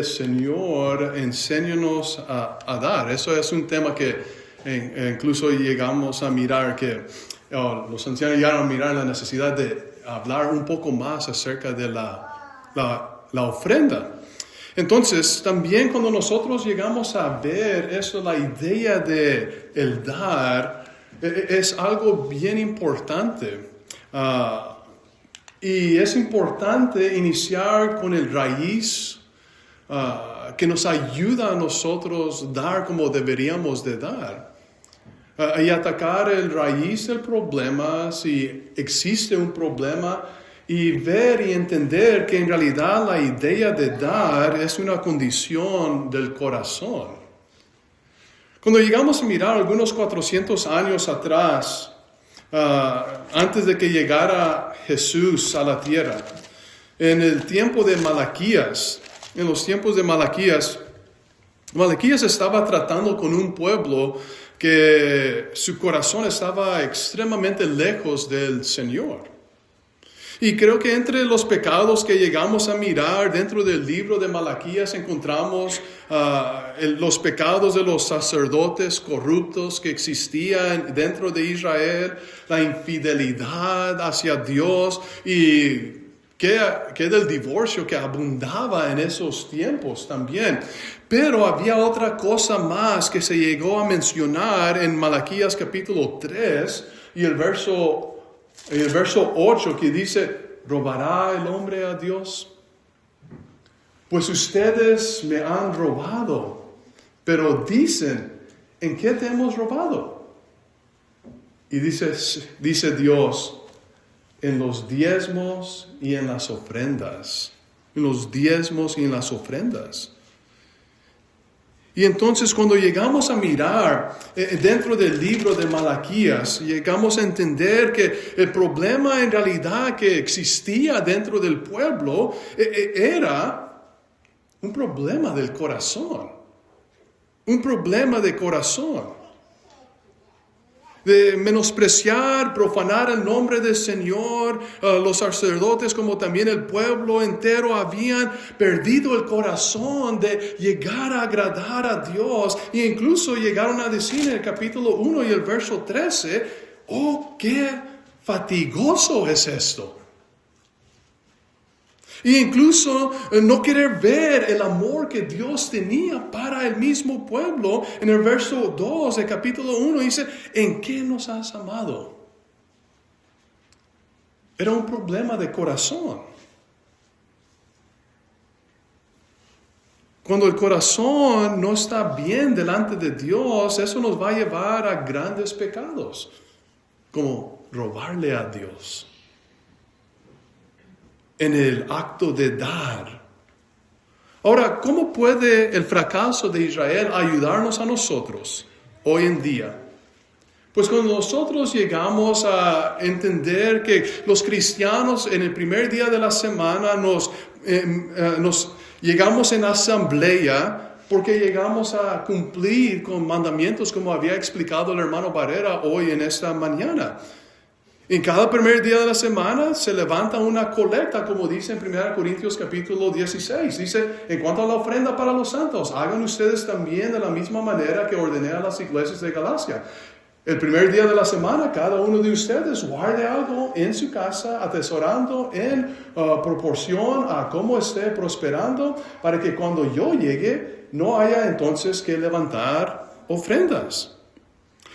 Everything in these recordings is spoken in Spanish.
Señor, enséñanos a dar. Eso es un tema que incluso llegamos a mirar, que los ancianos llegaron a mirar la necesidad de hablar un poco más acerca de la ofrenda. Entonces, también cuando nosotros llegamos a ver eso, la idea de el dar, es algo bien importante. Y es importante iniciar con el raíz que nos ayuda a nosotros dar como deberíamos de dar. Y atacar el raíz del problema, si existe un problema, y ver y entender que en realidad la idea de dar es una condición del corazón. Cuando llegamos a mirar algunos 400 años atrás, antes de que llegara Jesús a la tierra, en el tiempo de Malaquías, en los tiempos de Malaquías estaba tratando con un pueblo que su corazón estaba extremadamente lejos del Señor. Y creo que entre los pecados que llegamos a mirar dentro del libro de Malaquías encontramos los pecados de los sacerdotes corruptos que existían dentro de Israel, la infidelidad hacia Dios y que del divorcio que abundaba en esos tiempos también. Pero había otra cosa más que se llegó a mencionar en Malaquías capítulo 3 y el verso 8 que dice, ¿robará el hombre a Dios? Pues ustedes me han robado, pero dicen, ¿en qué te hemos robado? Y dice Dios, en los diezmos y en las ofrendas. En los diezmos y en las ofrendas. Y entonces cuando llegamos a mirar dentro del libro de Malaquías, llegamos a entender que el problema en realidad que existía dentro del pueblo era un problema del corazón. Un problema de corazón. De menospreciar, profanar el nombre del Señor. Los sacerdotes como también el pueblo entero habían perdido el corazón de llegar a agradar a Dios. E incluso llegaron a decir en el capítulo 1 y el verso 13, ¡oh, qué fatigoso es esto! E incluso no querer ver el amor que Dios tenía para el mismo pueblo. En el verso 2 del capítulo 1 dice, ¿en qué nos has amado? Era un problema de corazón. Cuando el corazón no está bien delante de Dios, eso nos va a llevar a grandes pecados, como robarle a Dios. En el acto de dar. Ahora, ¿cómo puede el fracaso de Israel ayudarnos a nosotros hoy en día? Pues cuando nosotros llegamos a entender que los cristianos en el primer día de la semana nos llegamos en asamblea porque llegamos a cumplir con mandamientos como había explicado el hermano Barrera hoy en esta mañana. En cada primer día de la semana se levanta una colecta, como dice en 1 Corintios capítulo 16. Dice, en cuanto a la ofrenda para los santos, hagan ustedes también de la misma manera que ordené a las iglesias de Galacia. El primer día de la semana, cada uno de ustedes guarde algo en su casa, atesorando en proporción a cómo esté prosperando, para que cuando yo llegue, no haya entonces que levantar ofrendas.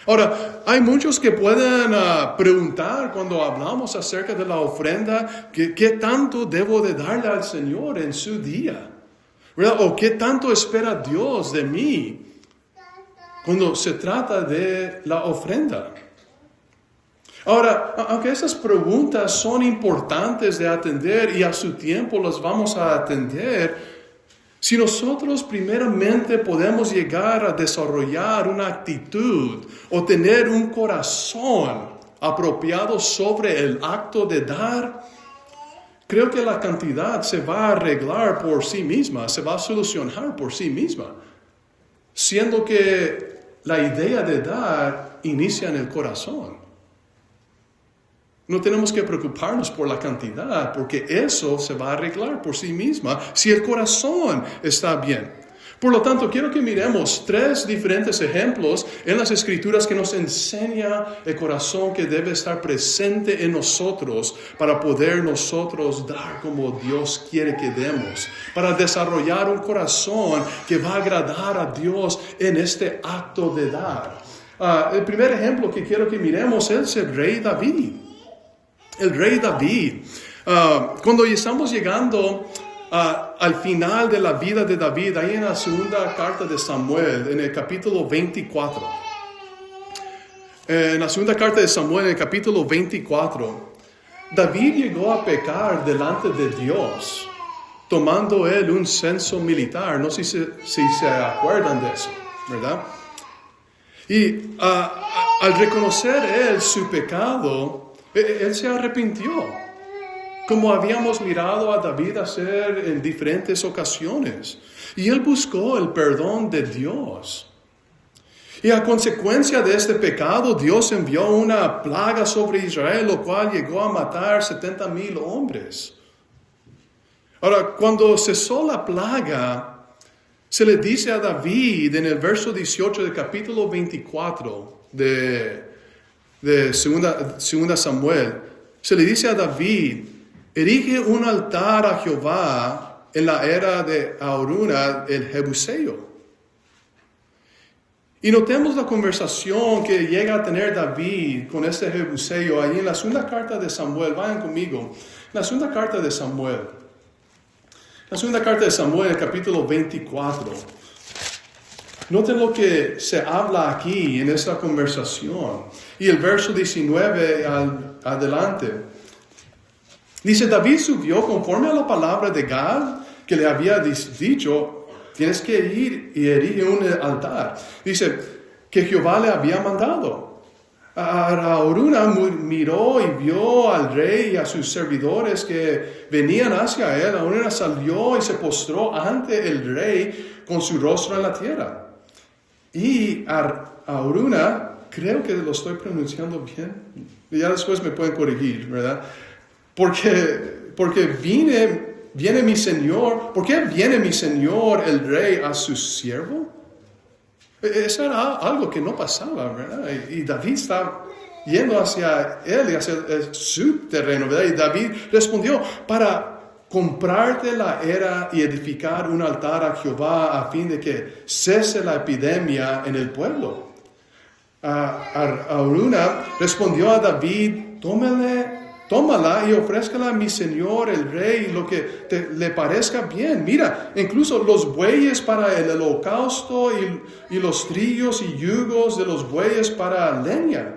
Ahora, hay muchos que pueden preguntar cuando hablamos acerca de la ofrenda, ¿qué tanto debo de darle al Señor en su día? ¿Verdad? ¿O qué tanto espera Dios de mí cuando se trata de la ofrenda? Ahora, aunque esas preguntas son importantes de atender y a su tiempo las vamos a atender, si nosotros primeramente podemos llegar a desarrollar una actitud o tener un corazón apropiado sobre el acto de dar, creo que la cantidad se va a arreglar por sí misma, se va a solucionar por sí misma, siendo que la idea de dar inicia en el corazón. No tenemos que preocuparnos por la cantidad, porque eso se va a arreglar por sí misma si el corazón está bien. Por lo tanto, quiero que miremos 3 diferentes ejemplos en las Escrituras que nos enseña el corazón que debe estar presente en nosotros para poder nosotros dar como Dios quiere que demos, para desarrollar un corazón que va a agradar a Dios en este acto de dar. El primer ejemplo que quiero que miremos es el rey David. El rey David. Cuando estamos llegando al final de la vida de David, ahí en la segunda carta de Samuel, en el capítulo 24. En la segunda carta de Samuel, en el capítulo 24, David llegó a pecar delante de Dios, tomando él un censo militar. No sé si se acuerdan de eso, ¿verdad? Y al reconocer él su pecado, él se arrepintió, como habíamos mirado a David hacer en diferentes ocasiones. Y él buscó el perdón de Dios. Y a consecuencia de este pecado, Dios envió una plaga sobre Israel, lo cual llegó a matar 70,000 hombres. Ahora, cuando cesó la plaga, se le dice a David en el verso 18 del capítulo 24 de segunda Samuel, se le dice a David: erige un altar a Jehová en la era de Araúna el Jebuseo. Y notemos la conversación que llega a tener David con este Jebuseo ahí en la segunda carta de Samuel. Vayan conmigo. La segunda carta de Samuel. La segunda carta de Samuel, capítulo 24. Noten lo que se habla aquí en esta conversación. Y el verso 19 adelante. Dice: David subió conforme a la palabra de Gad, que le había dicho: tienes que ir y erige un altar. Dice que Jehová le había mandado. Araúna miró y vio al rey y a sus servidores que venían hacia él. Araúna salió y se postró ante el rey con su rostro en la tierra. Y Araúna, creo que lo estoy pronunciando bien, ya después me pueden corregir, ¿verdad? Porque viene mi Señor. ¿Por qué viene mi Señor el rey a su siervo? Eso era algo que no pasaba, ¿verdad? Y David está yendo hacia él y hacia su terreno, ¿verdad? Y David respondió: para comprarte la era y edificar un altar a Jehová a fin de que cese la epidemia en el pueblo. Araúna respondió a David: tómala y ofrézcala a mi señor el rey lo que le parezca bien. Mira, incluso los bueyes para el holocausto y los trillos y yugos de los bueyes para leña.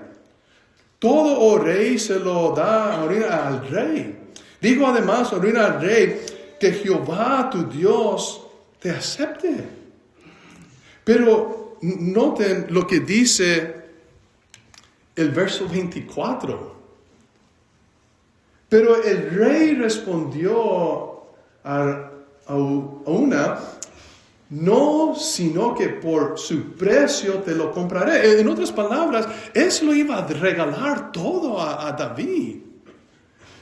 Todo, oh rey, se lo da al rey. Dijo además al rey que Jehová tu Dios te acepte. Pero noten lo que dice el verso 24. Pero el rey respondió a una: no, sino que por su precio te lo compraré. En otras palabras, él se lo iba a regalar todo a David.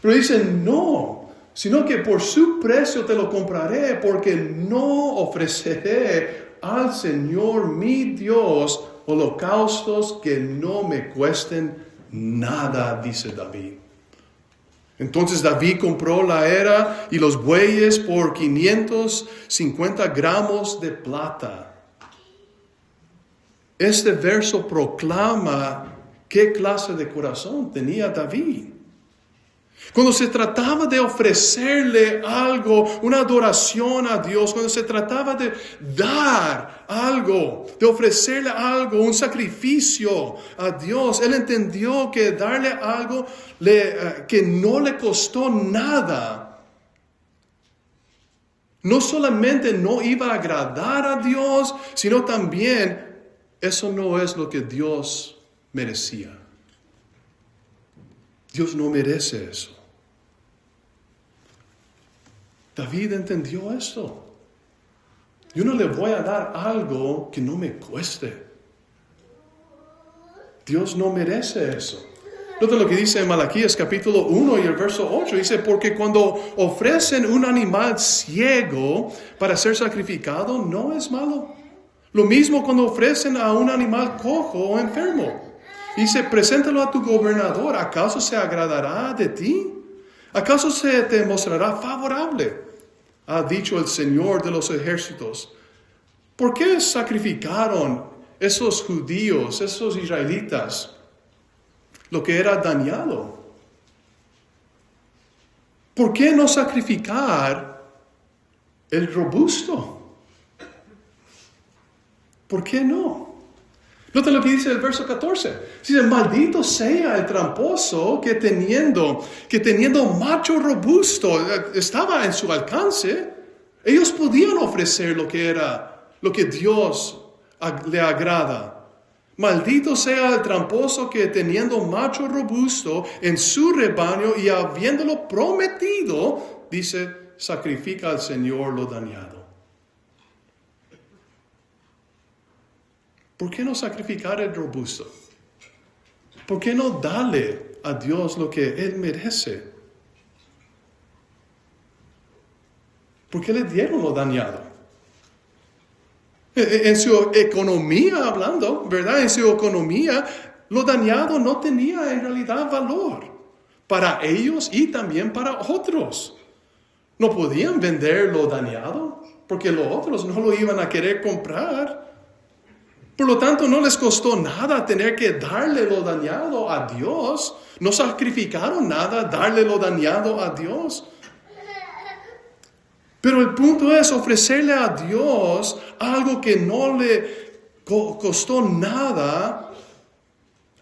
Pero dice: no, sino que por su precio te lo compraré, porque no ofreceré al Señor mi Dios holocaustos que no me cuesten nada, dice David. Entonces David compró la era y los bueyes por 550 gramos de plata. Este verso proclama qué clase de corazón tenía David. Cuando se trataba de ofrecerle algo, una adoración a Dios, cuando se trataba de dar algo, de ofrecerle algo, un sacrificio a Dios, él entendió que darle algo que no le costó nada, no solamente no iba a agradar a Dios, sino también eso no es lo que Dios merecía. Dios no merece eso. David entendió esto. Yo no le voy a dar algo que no me cueste. Dios no merece eso. Nota lo que dice en Malaquías capítulo 1 y el verso 8. Dice, porque cuando ofrecen un animal ciego para ser sacrificado, no es malo. Lo mismo cuando ofrecen a un animal cojo o enfermo. Dice, preséntalo a tu gobernador. ¿Acaso se agradará de ti? ¿Acaso se te mostrará favorable? Ha dicho el Señor de los ejércitos. ¿Por qué sacrificaron esos judíos, esos israelitas, lo que era dañado? ¿Por qué no sacrificar el robusto? ¿Por qué no? Nota lo que dice el verso 14. Dice, maldito sea el tramposo que teniendo macho robusto estaba en su alcance, ellos podían ofrecer lo que Dios le agrada. Maldito sea el tramposo que teniendo macho robusto en su rebaño y habiéndolo prometido, dice, sacrifica al Señor lo dañado. ¿Por qué no sacrificar el robusto? ¿Por qué no darle a Dios lo que Él merece? ¿Por qué le dieron lo dañado? En su economía hablando, ¿verdad? En su economía, lo dañado no tenía en realidad valor para ellos y también para otros. No podían vender lo dañado porque los otros no lo iban a querer comprar. Por lo tanto, no les costó nada tener que darle lo dañado a Dios. No sacrificaron nada darle lo dañado a Dios. Pero el punto es ofrecerle a Dios algo que no le costó nada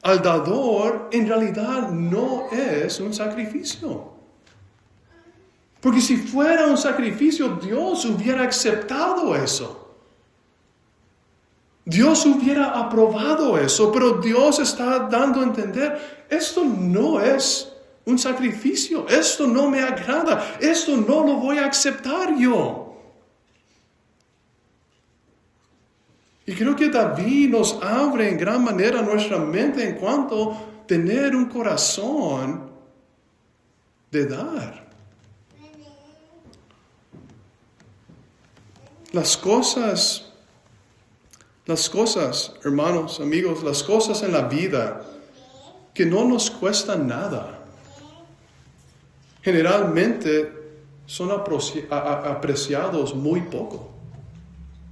al dador, en realidad no es un sacrificio. Porque si fuera un sacrificio, Dios hubiera aceptado eso. Dios hubiera aprobado eso, pero Dios está dando a entender, esto no es un sacrificio, esto no me agrada, esto no lo voy a aceptar yo. Y creo que David nos abre en gran manera nuestra mente en cuanto a tener un corazón de dar. Las cosas, hermanos, amigos, las cosas en la vida que no nos cuestan nada, generalmente son apreciados muy poco.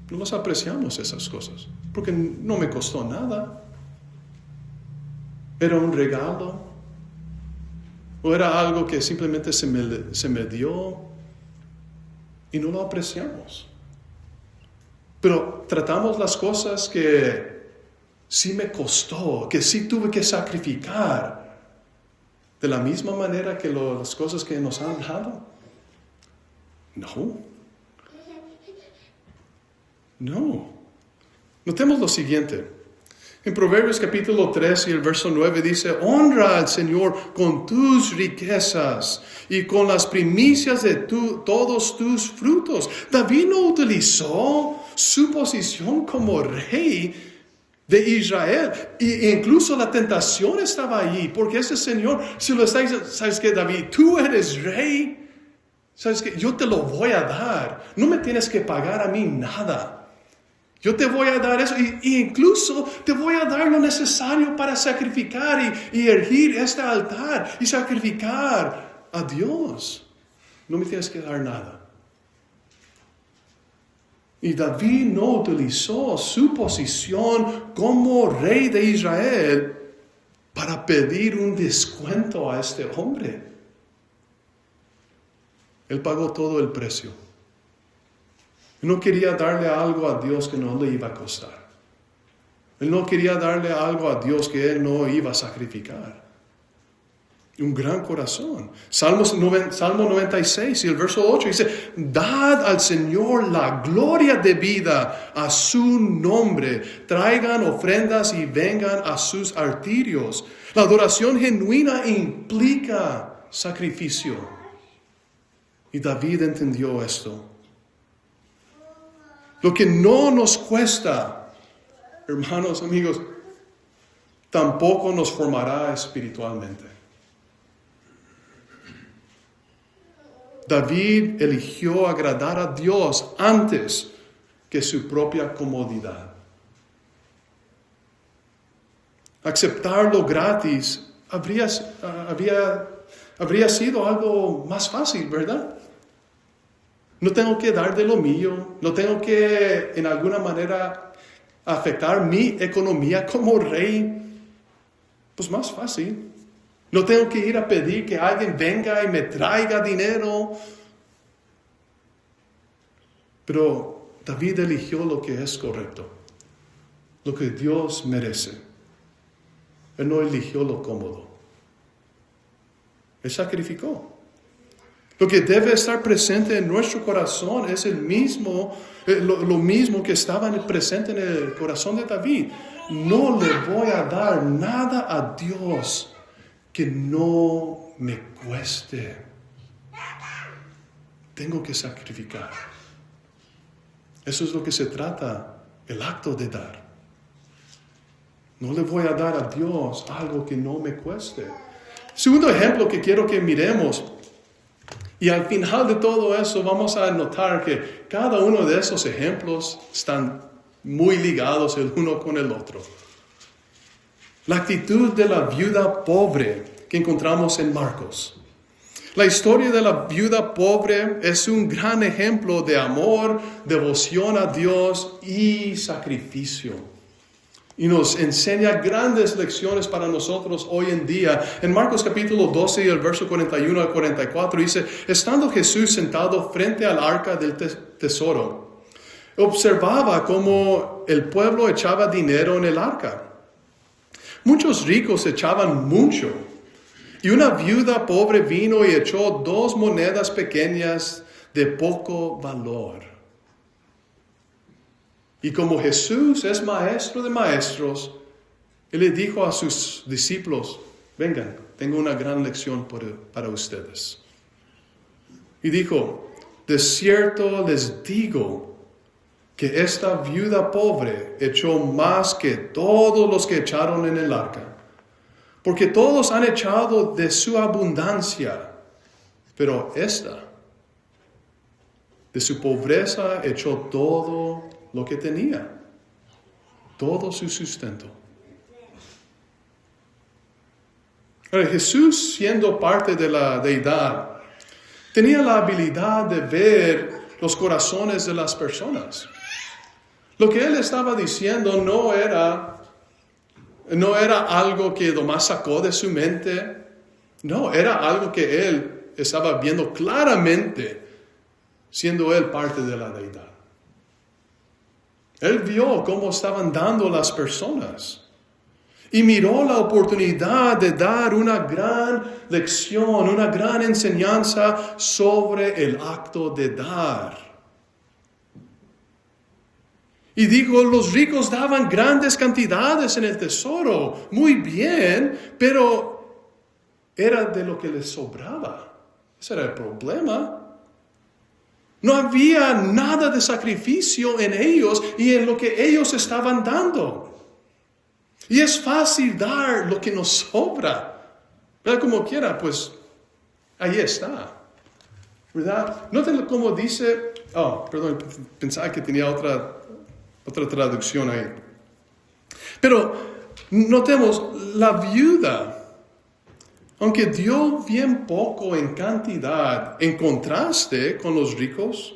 No nos apreciamos esas cosas, porque no me costó nada. Era un regalo, o era algo que simplemente se me dio, y no lo apreciamos. Pero tratamos las cosas que sí me costó, que sí tuve que sacrificar, de la misma manera que las cosas que nos han dado. No. Notemos lo siguiente. En Proverbios capítulo 3 y el verso 9 dice, honra al Señor con tus riquezas y con las primicias de todos tus frutos. David no utilizó su posición como rey de Israel. E incluso la tentación estaba allí, porque ese Señor, si lo está diciendo, ¿sabes qué, David? Tú eres rey. ¿Sabes qué? Yo te lo voy a dar. No me tienes que pagar a mí nada. Yo te voy a dar eso, y incluso te voy a dar lo necesario para sacrificar y erigir este altar y sacrificar a Dios. No me tienes que dar nada. Y David no utilizó su posición como rey de Israel para pedir un descuento a este hombre. Él pagó todo el precio. No quería darle algo a Dios que no le iba a costar. Él no quería darle algo a Dios que él no iba a sacrificar. Un gran corazón. Salmo 96 y el verso 8 dice, dad al Señor la gloria debida a su nombre. Traigan ofrendas y vengan a sus arterios. La adoración genuina implica sacrificio. Y David entendió esto. Lo que no nos cuesta, hermanos, amigos, tampoco nos formará espiritualmente. David eligió agradar a Dios antes que su propia comodidad. Aceptarlo gratis habría sido algo más fácil, ¿verdad? No tengo que dar de lo mío, no tengo que en alguna manera afectar mi economía como rey. Pues más fácil. No tengo que ir a pedir que alguien venga y me traiga dinero. Pero David eligió lo que es correcto, lo que Dios merece. Él no eligió lo cómodo. Él sacrificó. Lo que debe estar presente en nuestro corazón es lo mismo que estaba presente en el corazón de David. No le voy a dar nada a Dios que no me cueste. Tengo que sacrificar. Eso es lo que se trata, el acto de dar. No le voy a dar a Dios algo que no me cueste. Segundo ejemplo que quiero que miremos. Y al final de todo eso vamos a notar que cada uno de esos ejemplos están muy ligados el uno con el otro. La actitud de la viuda pobre que encontramos en Marcos. La historia de la viuda pobre es un gran ejemplo de amor, devoción a Dios y sacrificio. Y nos enseña grandes lecciones para nosotros hoy en día. En Marcos capítulo 12 y el verso 41 al 44 dice, estando Jesús sentado frente al arca del tesoro, observaba cómo el pueblo echaba dinero en el arca. Muchos ricos echaban mucho, y una viuda pobre vino y echó 2 monedas pequeñas de poco valor. Y como Jesús es maestro de maestros, Él le dijo a sus discípulos, vengan, tengo una gran lección para ustedes. Y dijo, de cierto les digo que esta viuda pobre echó más que todos los que echaron en el arca. Porque todos han echado de su abundancia, pero esta, de su pobreza, echó todo lo que tenía, todo su sustento. Ahora, Jesús, siendo parte de la deidad, tenía la habilidad de ver los corazones de las personas. Lo que Él estaba diciendo no era algo que nomás sacó de su mente. No, era algo que Él estaba viendo claramente, siendo Él parte de la deidad. Él vio cómo estaban dando las personas y miró la oportunidad de dar una gran lección, una gran enseñanza sobre el acto de dar. Y dijo, los ricos daban grandes cantidades en el tesoro, muy bien, pero era de lo que les sobraba. Ese era el problema. No había nada de sacrificio en ellos y en lo que ellos estaban dando. Y es fácil dar lo que nos sobra. ¿Verdad? Como quiera, pues ahí está. ¿Verdad? Noten cómo dice, pensaba que tenía otra traducción ahí. Pero notemos, la viuda, aunque dio bien poco en cantidad, en contraste con los ricos,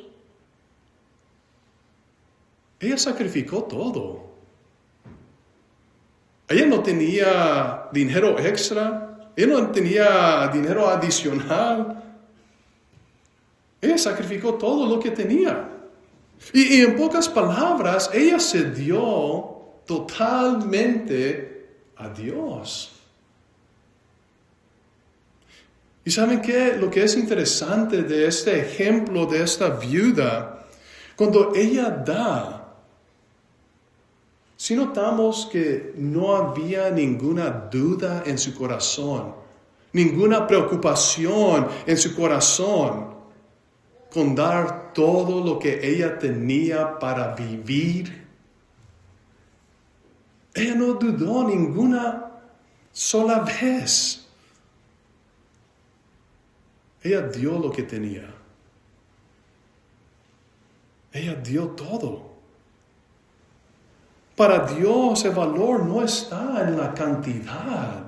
ella sacrificó todo. Ella no tenía dinero extra, ella no tenía dinero adicional. Ella sacrificó todo lo que tenía. Y en pocas palabras, ella se dio totalmente a Dios. ¿Y saben qué? Lo que es interesante de este ejemplo de esta viuda, cuando ella da, si notamos que no había ninguna duda en su corazón, ninguna preocupación en su corazón con dar todo lo que ella tenía para vivir. Ella no dudó ninguna sola vez. Ella dio lo que tenía. Ella dio todo. Para Dios el valor no está en la cantidad.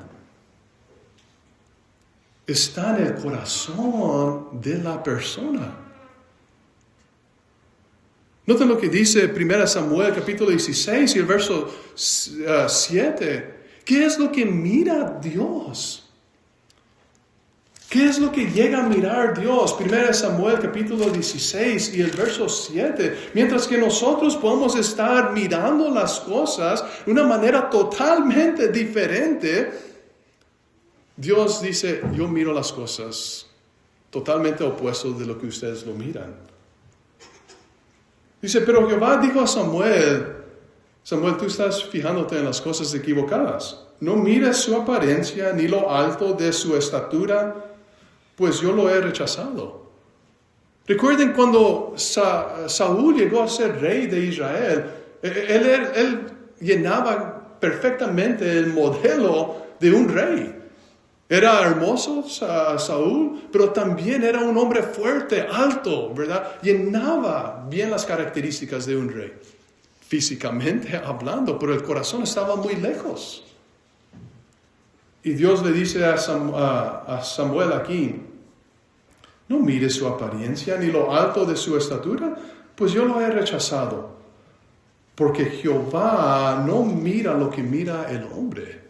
Está en el corazón de la persona. Noten lo que dice 1 Samuel capítulo 16 y el verso 7. ¿Qué es lo que mira Dios? ¿Qué es lo que llega a mirar Dios? 1 Samuel capítulo 16 y el verso 7. Mientras que nosotros podemos estar mirando las cosas de una manera totalmente diferente, Dios dice, yo miro las cosas totalmente opuestas de lo que ustedes lo miran. Dice, pero Jehová dijo a Samuel, Samuel, tú estás fijándote en las cosas equivocadas. No mires su apariencia ni lo alto de su estatura, pues yo lo he rechazado. Recuerden cuando Saúl llegó a ser rey de Israel, él llenaba perfectamente el modelo de un rey. Era hermoso Saúl, pero también era un hombre fuerte, alto, ¿verdad? Llenaba bien las características de un rey, físicamente hablando, pero el corazón estaba muy lejos. Y Dios le dice a Samuel aquí, no mires su apariencia ni lo alto de su estatura, pues yo lo he rechazado. Porque Jehová no mira lo que mira el hombre.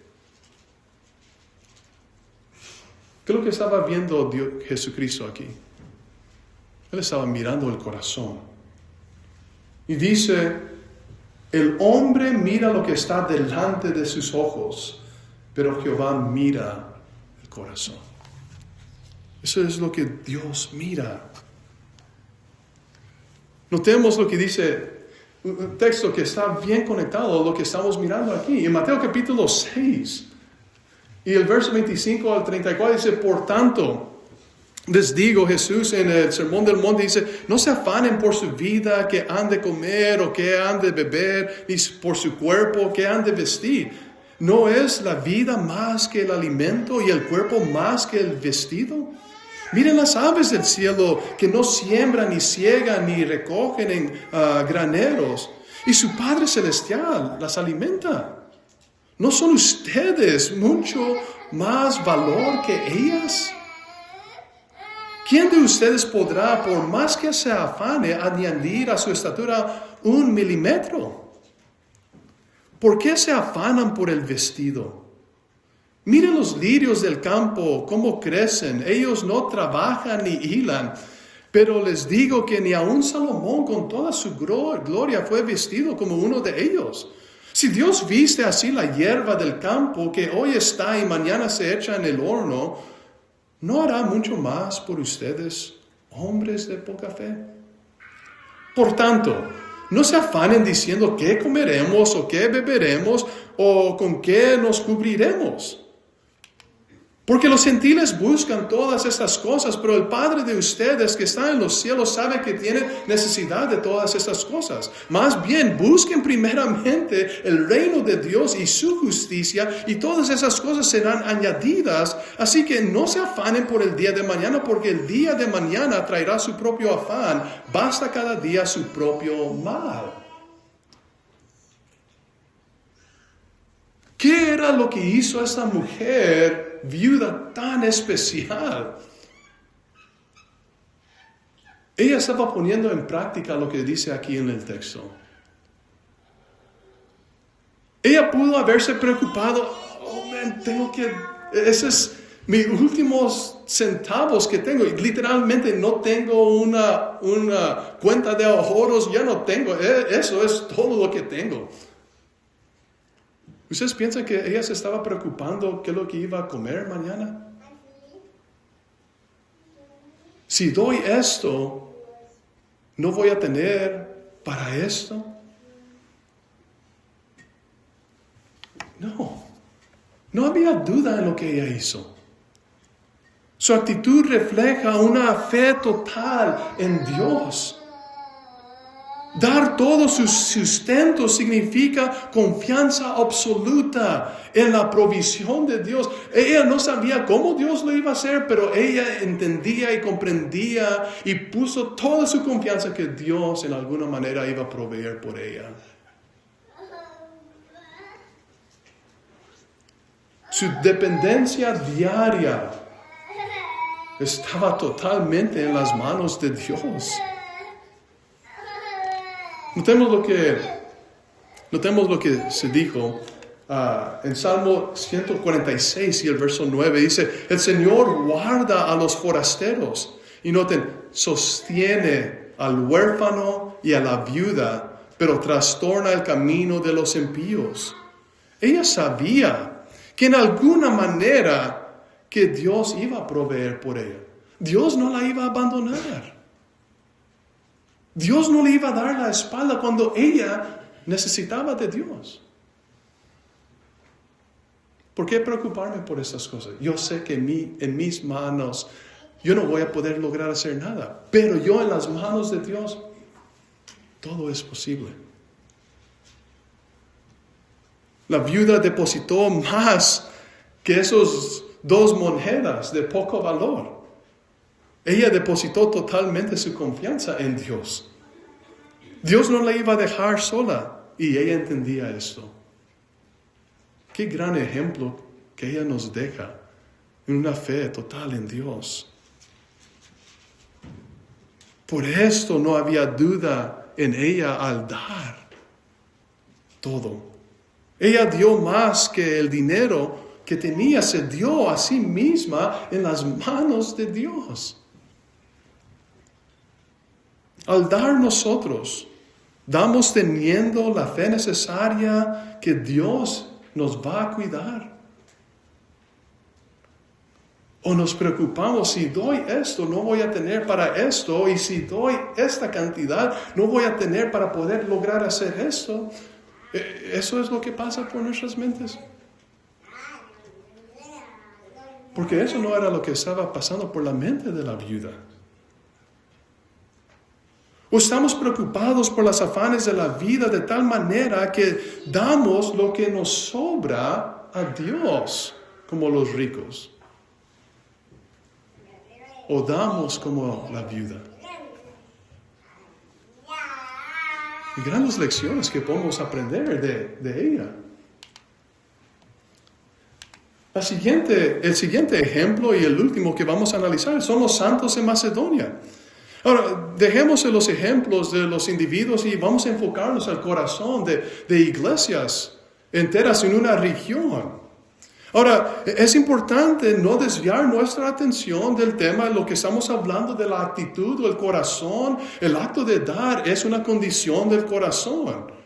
¿Qué es lo que estaba viendo Jesucristo aquí? Él estaba mirando el corazón. Y dice, el hombre mira lo que está delante de sus ojos, pero Jehová mira el corazón. Eso es lo que Dios mira. Notemos lo que dice un texto que está bien conectado a lo que estamos mirando aquí. En Mateo capítulo 6 y el verso 25 al 34 dice, por tanto, les digo, Jesús en el Sermón del Monte dice, no se afanen por su vida, que han de comer o que han de beber, ni por su cuerpo, que han de vestir. ¿No es la vida más que el alimento y el cuerpo más que el vestido? Miren las aves del cielo que no siembran, ni ciegan, ni recogen en graneros, y su Padre Celestial las alimenta. ¿No son ustedes mucho más valor que ellas? ¿Quién de ustedes podrá, por más que se afane, añadir a su estatura 1 milímetro? ¿Por qué se afanan por el vestido? Miren los lirios del campo, cómo crecen. Ellos no trabajan ni hilan. Pero les digo que ni aun Salomón con toda su gloria fue vestido como uno de ellos. Si Dios viste así la hierba del campo, que hoy está y mañana se echa en el horno, ¿no hará mucho más por ustedes, hombres de poca fe? Por tanto, no se afanen diciendo qué comeremos o qué beberemos o con qué nos cubriremos. Porque los gentiles buscan todas estas cosas, pero el Padre de ustedes que está en los cielos sabe que tiene necesidad de todas estas cosas. Más bien, busquen primeramente el reino de Dios y su justicia, y todas esas cosas serán añadidas. Así que no se afanen por el día de mañana, porque el día de mañana traerá su propio afán. Basta cada día su propio mal. ¿Qué era lo que hizo esta mujer viuda tan especial? Ella estaba poniendo en práctica lo que dice aquí en el texto. Ella pudo haberse preocupado, ese es mis últimos centavos que tengo. Literalmente no tengo una cuenta de ahorros, ya no tengo, eso es todo lo que tengo. ¿Ustedes piensan que ella se estaba preocupando qué es lo que iba a comer mañana? Si doy esto, ¿no voy a tener para esto? No había duda en lo que ella hizo. Su actitud refleja una fe total en Dios. Dar todo su sustento significa confianza absoluta en la provisión de Dios. Ella no sabía cómo Dios lo iba a hacer, pero ella entendía y comprendía y puso toda su confianza que Dios en alguna manera iba a proveer por ella. Su dependencia diaria estaba totalmente en las manos de Dios. Notemos lo que se dijo en Salmo 146 y el verso 9. Dice, el Señor guarda a los forasteros. Y noten, sostiene al huérfano y a la viuda, pero trastorna el camino de los impíos. Ella sabía que en alguna manera que Dios iba a proveer por ella. Dios no la iba a abandonar. Dios no le iba a dar la espalda cuando ella necesitaba de Dios. ¿Por qué preocuparme por estas cosas? Yo sé que en mis manos yo no voy a poder lograr hacer nada, pero yo en las manos de Dios todo es posible. La viuda depositó más que esos 2 monedas de poco valor. Ella depositó totalmente su confianza en Dios. Dios no la iba a dejar sola y ella entendía esto. Qué gran ejemplo que ella nos deja en una fe total en Dios. Por esto no había duda en ella al dar todo. Ella dio más que el dinero que tenía, se dio a sí misma en las manos de Dios. Al dar nosotros, damos teniendo la fe necesaria que Dios nos va a cuidar. O nos preocupamos, si doy esto, no voy a tener para esto, y si doy esta cantidad, no voy a tener para poder lograr hacer esto. Eso es lo que pasa por nuestras mentes. Porque eso no era lo que estaba pasando por la mente de la viuda. O estamos preocupados por los afanes de la vida de tal manera que damos lo que nos sobra a Dios, como los ricos. O damos como la viuda. Y grandes lecciones que podemos aprender de ella. El siguiente ejemplo y el último que vamos a analizar son los santos en Macedonia. Ahora, dejemos los ejemplos de los individuos y vamos a enfocarnos al corazón de iglesias enteras en una región. Ahora, es importante no desviar nuestra atención del tema de lo que estamos hablando de la actitud o el corazón. El acto de dar es una condición del corazón.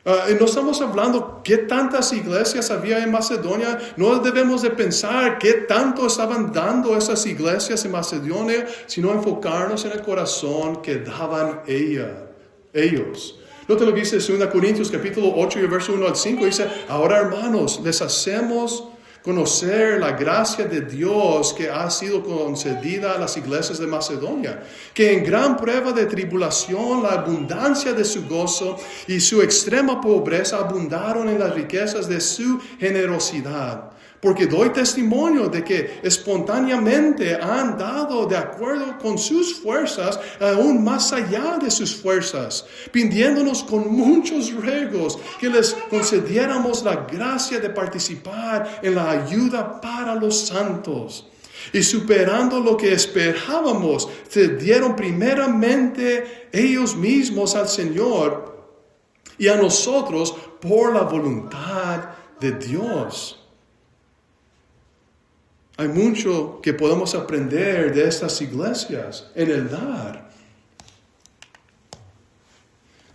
No estamos hablando qué tantas iglesias había en Macedonia. No debemos de pensar qué tanto estaban dando esas iglesias en Macedonia, sino enfocarnos en el corazón que daban ellos. ¿No te lo dice en 2 Corintios capítulo 8 y verso 1 al 5? Dice, ahora hermanos, les hacemos conocer la gracia de Dios que ha sido concedida a las iglesias de Macedonia, que en gran prueba de tribulación, la abundancia de su gozo y su extrema pobreza abundaron en las riquezas de su generosidad. Porque doy testimonio de que espontáneamente han dado de acuerdo con sus fuerzas, aún más allá de sus fuerzas, pidiéndonos con muchos ruegos que les concediéramos la gracia de participar en la ayuda para los santos. Y superando lo que esperábamos, se dieron primeramente ellos mismos al Señor y a nosotros por la voluntad de Dios. Hay mucho que podemos aprender de estas iglesias en el dar.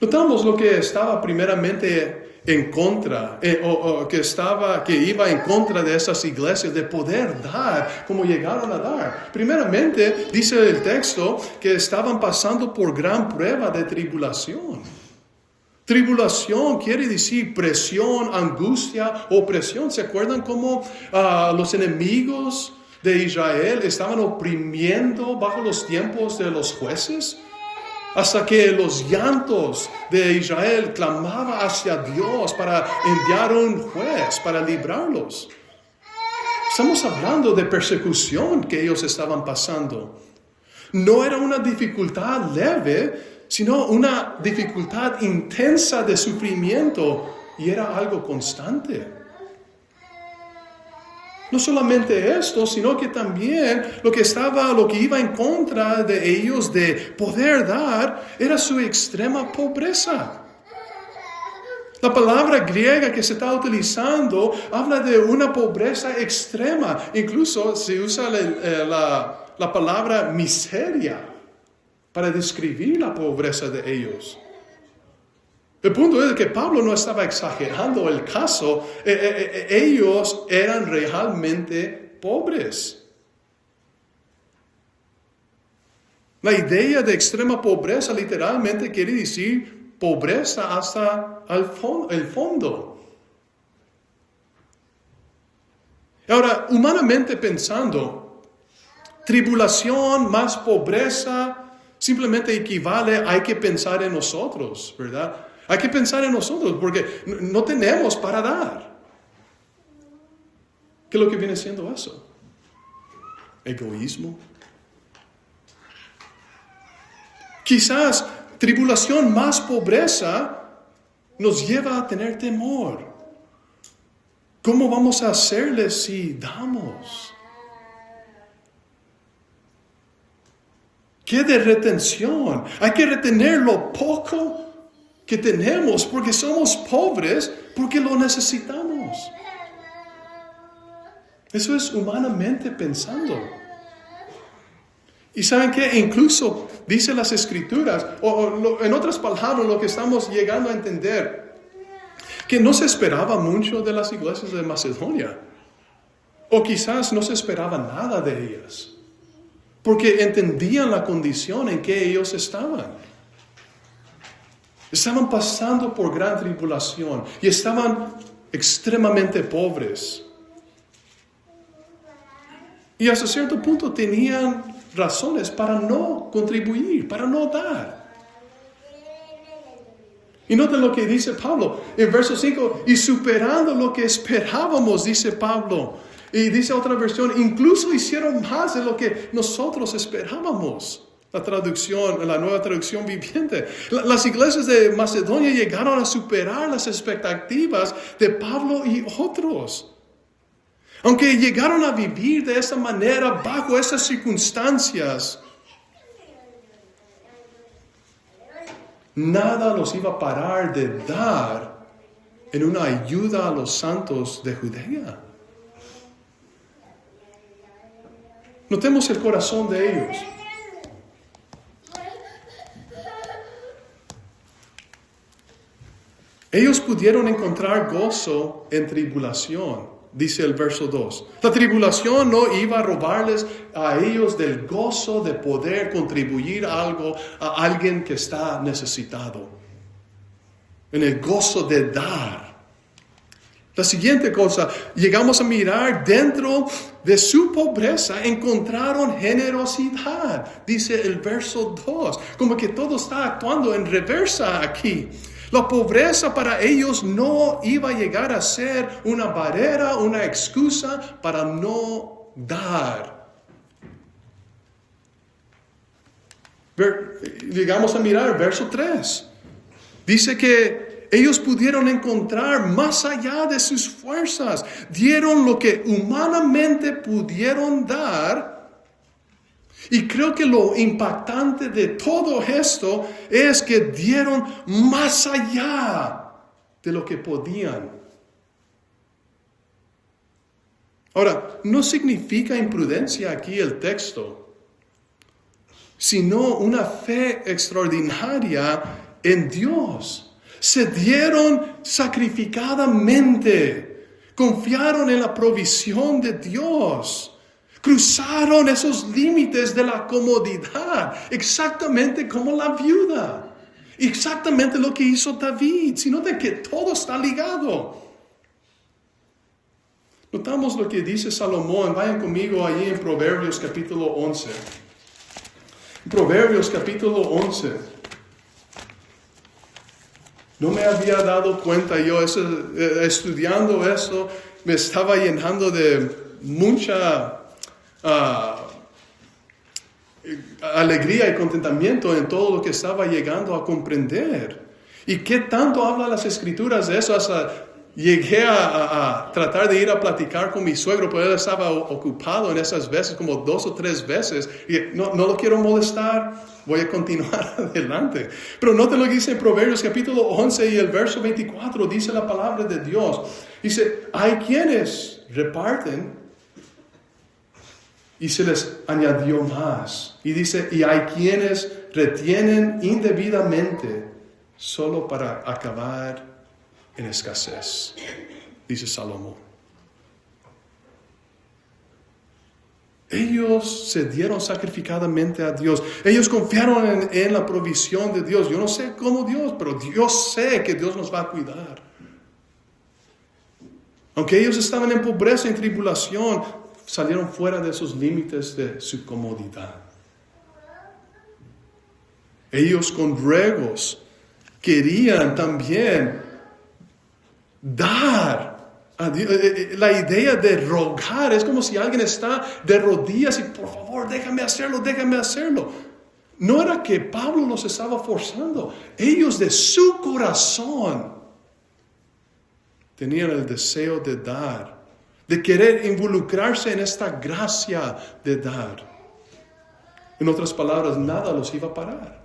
Notamos lo que estaba primeramente en contra, que iba en contra de esas iglesias, de poder dar como llegaron a dar. Primeramente, dice el texto, que estaban pasando por gran prueba de tribulación. Tribulación quiere decir presión, angustia, opresión. ¿Se acuerdan cómo los enemigos de Israel estaban oprimiendo bajo los tiempos de los jueces? hasta que los llantos de Israel clamaban hacia Dios para enviar un juez para librarlos. Estamos hablando de persecución que ellos estaban pasando. No era una dificultad leve, sino una dificultad intensa de sufrimiento, y era algo constante. No solamente esto, sino que también lo que iba en contra de ellos de poder dar era su extrema pobreza. La palabra griega que se está utilizando habla de una pobreza extrema. Incluso se usa la palabra miseria para describir la pobreza de ellos. El punto es que Pablo no estaba exagerando el caso. Ellos eran realmente pobres. La idea de extrema pobreza literalmente quiere decir pobreza hasta el fondo. Ahora, humanamente pensando, tribulación más pobreza simplemente equivale a hay que pensar en nosotros, ¿verdad? Hay que pensar en nosotros porque no tenemos para dar. ¿Qué es lo que viene siendo eso? Egoísmo. Quizás tribulación más pobreza nos lleva a tener temor. ¿Cómo vamos a hacerle si damos? ¿Qué de retención? Hay que retener lo poco que tenemos porque somos pobres, porque lo necesitamos. Eso es humanamente pensando. Y ¿saben qué? Incluso dice las Escrituras, en otras palabras, lo que estamos llegando a entender, que no se esperaba mucho de las iglesias de Macedonia. O quizás no se esperaba nada de ellas. Porque entendían la condición en que ellos estaban. Estaban pasando por gran tribulación y estaban extremadamente pobres. Y hasta cierto punto tenían razones para no contribuir, para no dar. Y noten lo que dice Pablo en verso 5, y superando lo que esperábamos, dice Pablo. Y dice otra versión, incluso hicieron más de lo que nosotros esperábamos. La nueva traducción viviente. Las iglesias de Macedonia llegaron a superar las expectativas de Pablo y otros. Aunque llegaron a vivir de esa manera, bajo esas circunstancias, nada los iba a parar de dar en una ayuda a los santos de Judea. Notemos el corazón de ellos. Ellos pudieron encontrar gozo en tribulación, dice el verso 2. La tribulación no iba a robarles a ellos del gozo de poder contribuir algo a alguien que está necesitado. En el gozo de dar. La siguiente cosa, llegamos a mirar dentro de su pobreza, encontraron generosidad, dice el verso 2. Como que todo está actuando en reversa aquí. La pobreza para ellos no iba a llegar a ser una barrera, una excusa para no dar. Llegamos a mirar verso 3. Dice que ellos pudieron encontrar más allá de sus fuerzas. Dieron lo que humanamente pudieron dar. Y creo que lo impactante de todo esto es que dieron más allá de lo que podían. Ahora, no significa imprudencia aquí el texto, sino una fe extraordinaria en Dios. Se dieron sacrificadamente, confiaron en la provisión de Dios. Cruzaron esos límites de la comodidad, exactamente como la viuda. Exactamente lo que hizo David, sino de que todo está ligado. Notamos lo que dice Salomón. Vayan conmigo allí en Proverbios capítulo 11. Proverbios capítulo 11. No me había dado cuenta yo, estudiando eso, me estaba llenando de mucha alegría y contentamiento en todo lo que estaba llegando a comprender. ¿Y qué tanto habla las Escrituras de eso? Hasta llegué a tratar de ir a platicar con mi suegro, pero él estaba ocupado en esas veces, como 2 o 3 veces. Y no lo quiero molestar, voy a continuar adelante. Pero note lo que dice en Proverbios capítulo 11 y el verso 24, dice la palabra de Dios. Dice, hay quienes reparten y se les añadió más. Y dice, y hay quienes retienen indebidamente solo para acabar en escasez, dice Salomón. Ellos se dieron sacrificadamente a Dios. Ellos confiaron en la provisión de Dios. Yo no sé cómo Dios, pero Dios sé que Dios nos va a cuidar. Aunque ellos estaban en pobreza y en tribulación, salieron fuera de esos límites de su comodidad. Ellos con ruegos querían también dar a Dios. La idea de rogar es como si alguien está de rodillas y por favor déjame hacerlo. No era que Pablo los estaba forzando. Ellos de su corazón tenían el deseo de dar, de querer involucrarse en esta gracia de dar. En otras palabras, nada los iba a parar.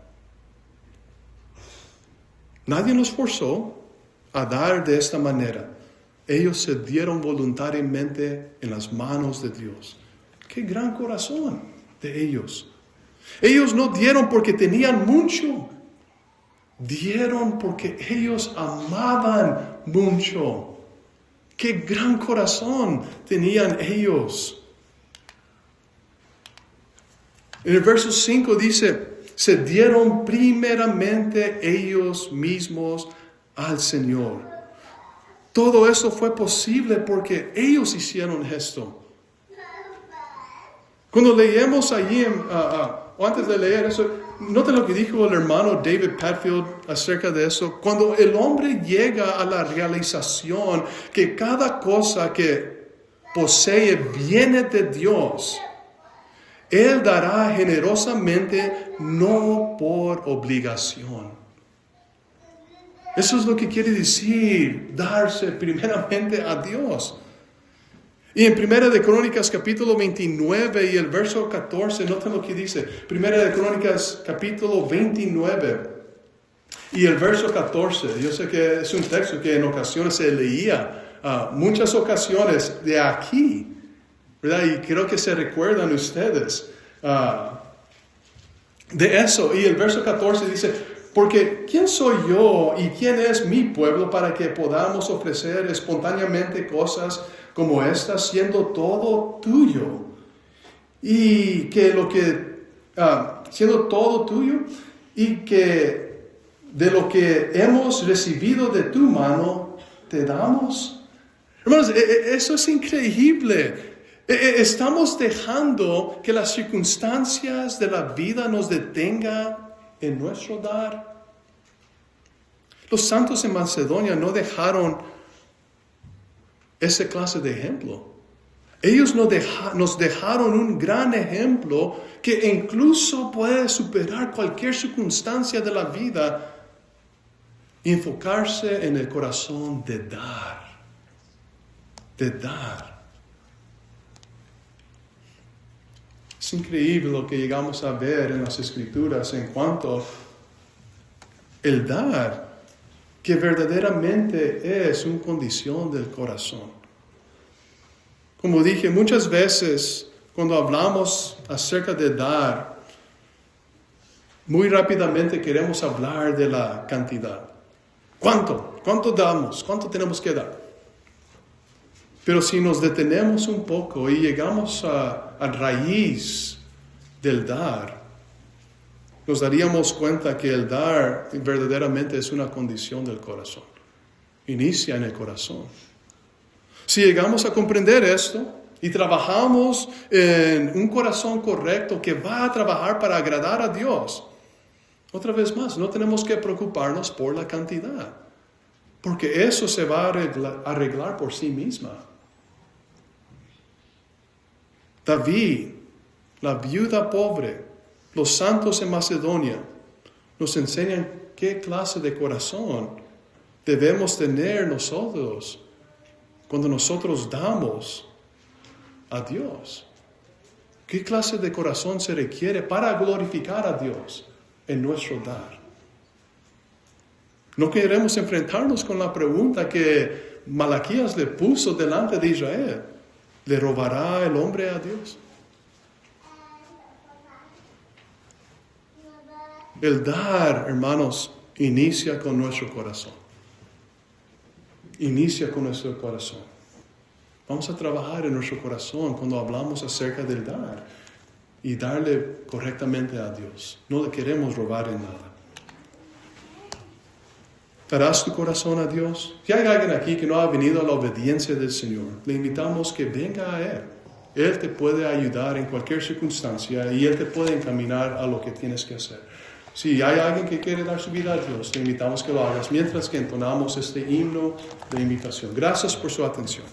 Nadie los forzó a dar de esta manera. Ellos se dieron voluntariamente en las manos de Dios. ¡Qué gran corazón de ellos! Ellos no dieron porque tenían mucho. Dieron porque ellos amaban mucho. ¡Qué gran corazón tenían ellos! En el verso 5 dice, se dieron primeramente ellos mismos al Señor. Todo eso fue posible porque ellos hicieron esto. Cuando leemos allí, antes de leer eso, noten lo que dijo el hermano David Padfield acerca de eso. Cuando el hombre llega a la realización que cada cosa que posee viene de Dios, Él dará generosamente, no por obligación. Eso es lo que quiere decir, darse primeramente a Dios. Y en Primera de Crónicas capítulo 29 y el verso 14, noten lo que dice. Primera de Crónicas capítulo 29 y el verso 14. Yo sé que es un texto que en ocasiones se leía, muchas ocasiones de aquí, ¿verdad? Y creo que se recuerdan ustedes de eso. Y el verso 14 dice, porque ¿quién soy yo y quién es mi pueblo para que podamos ofrecer espontáneamente cosas como estas, siendo todo tuyo? Y que siendo todo tuyo, y que de lo que hemos recibido de tu mano, te damos. Hermanos, eso es increíble. Estamos dejando que las circunstancias de la vida nos detengan en nuestro dar. Los santos en Macedonia no dejaron esa clase de ejemplo. Ellos nos dejaron un gran ejemplo que incluso puede superar cualquier circunstancia de la vida y enfocarse en el corazón de dar. De dar. Es increíble lo que llegamos a ver en las Escrituras en cuanto el dar, que verdaderamente es una condición del corazón. Como dije, muchas veces cuando hablamos acerca de dar, muy rápidamente queremos hablar de la cantidad. ¿Cuánto? ¿Cuánto damos? ¿Cuánto tenemos que dar? Pero si nos detenemos un poco y llegamos a raíz del dar, nos daríamos cuenta que el dar verdaderamente es una condición del corazón. Inicia en el corazón. Si llegamos a comprender esto y trabajamos en un corazón correcto que va a trabajar para agradar a Dios, otra vez más, no tenemos que preocuparnos por la cantidad. Porque eso se va a arreglar por sí misma. David, la viuda pobre, los santos en Macedonia, nos enseñan qué clase de corazón debemos tener nosotros cuando nosotros damos a Dios. ¿Qué clase de corazón se requiere para glorificar a Dios en nuestro dar? No queremos enfrentarnos con la pregunta que Malaquías le puso delante de Israel. ¿Le robará el hombre a Dios? El dar, hermanos, inicia con nuestro corazón. Inicia con nuestro corazón. Vamos a trabajar en nuestro corazón cuando hablamos acerca del dar y darle correctamente a Dios. No le queremos robar en nada. ¿Darás tu corazón a Dios? Si hay alguien aquí que no ha venido a la obediencia del Señor, le invitamos que venga a Él. Él te puede ayudar en cualquier circunstancia y Él te puede encaminar a lo que tienes que hacer. Si hay alguien que quiere dar su vida a Dios, te invitamos que lo hagas mientras que entonamos este himno de invitación. Gracias por su atención.